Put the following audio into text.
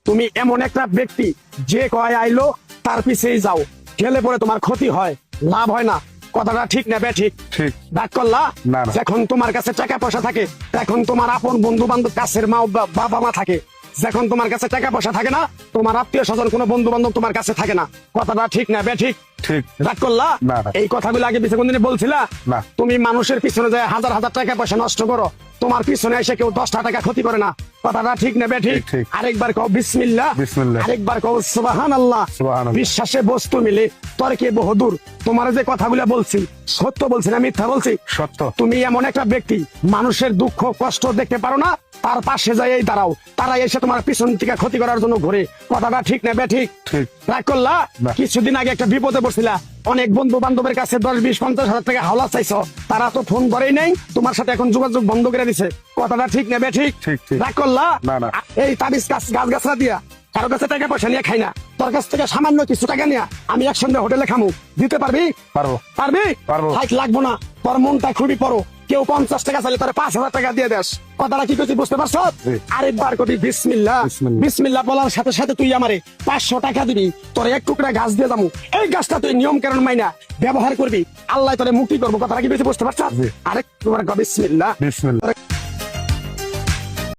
তুমি এমন একটা ব্যক্তি যে কয় আইলো তার পিছেই যাও, গেলে পরে তোমার ক্ষতি হয়, লাভ হয় না। কথাটা ঠিক না বে ঠিক? ঠিক। ডাক করলা না, না। যখন তোমার কাছে টাকা পয়সা থাকে, এখন তোমার আপন বন্ধু বান্ধব, কাছের মা বাবা মা থাকে। যখন তোমার কাছে টাকা পয়সা থাকে না, তোমার আত্মীয় স্বজন কোনো বন্ধু বান্ধব তোমার কাছে থাকে না। কথাটা ঠিক না বে ঠিক? ঠিক। রাগ করলা? না, না। এই কথাগুলো আগে পিছনে কোনদিন বলছিলা? না। তুমি মানুষের পিছনে যায় হাজার হাজার টাকা পয়সা নষ্ট করো, তোমার পিছনে এসে কেউ 10টা টাকা ক্ষতি করে না। কথাটা ঠিক না বে ঠিক? ঠিক, ঠিক। আরেকবার কও বিসমিল্লাহ, বিসমিল্লাহ। আরেকবার কও সুবহানাল্লাহ। সুবহানাল্লাহ। বিশ্বাসে বস্তু মিলে তর্কে বহুদূর। তোমার যে কথাগুলো বলছি সত্য বলছি না মিথ্যা বলছি? সত্য। তুমি এমন একটা ব্যক্তি মানুষের দুঃখ কষ্ট দেখতে পারো না, তার পাশে যাই দাঁড়াও, তারা এসে তোমার পিছন থেকে ক্ষতি করার জন্য ঘুরে। কথাটা ঠিক না বে ঠিক? ঠিক। রাগ করলা? না। কিছুদিন আগে একটা বিপদে পড়ছিলা, অনেক বন্ধু বান্ধবের কাছে 10-20-50 হাজার টাকা হাওলা চাইছো, তারা তো ফোন করেই নাই, তোমার সাথে এখন যোগাযোগ বন্ধ করে দিছে। কথাটা ঠিক না বে ঠিক? ঠিক, ঠিক। রাগ করলা? না, না। এই তাবিজ গাছ গাছরা দিয়া কারো কাছে টাকা পয়সা নিয়ে খাই না, তোর কাছ থেকে সামান্য কিছু টাকা নিয়ে আমি একসঙ্গে হোটেলে খামু, দিতে পারবি? পারবো। পারবি? পারবো। হাইট লাগবো না, তোর মনটা খুবই বড়। কেউ 50 টাকা চাইলে তোর 5,000 টাকা দিয়ে দেস। কথাটা কি করছি বুঝতে পারছ? জি। আরেকবার কবি বিসমিল্লাহ। বিসমিল্লাহ। বিসমিল্লাহ বলার সাথে সাথে তুই আমারে 500 টাকা দিবি, তোর এক টুকরা গাছ দিয়ে যাবো। এই গাছটা তুই নিয়ম কারণ মাইনা ব্যবহার করবি, আল্লাহ তোরে মুক্তি করবো। কথাটা কি বেশি বুঝতে পারছ? জি। আরেক তোমার বিসমিল্লাহ। বিসমিল্লাহ।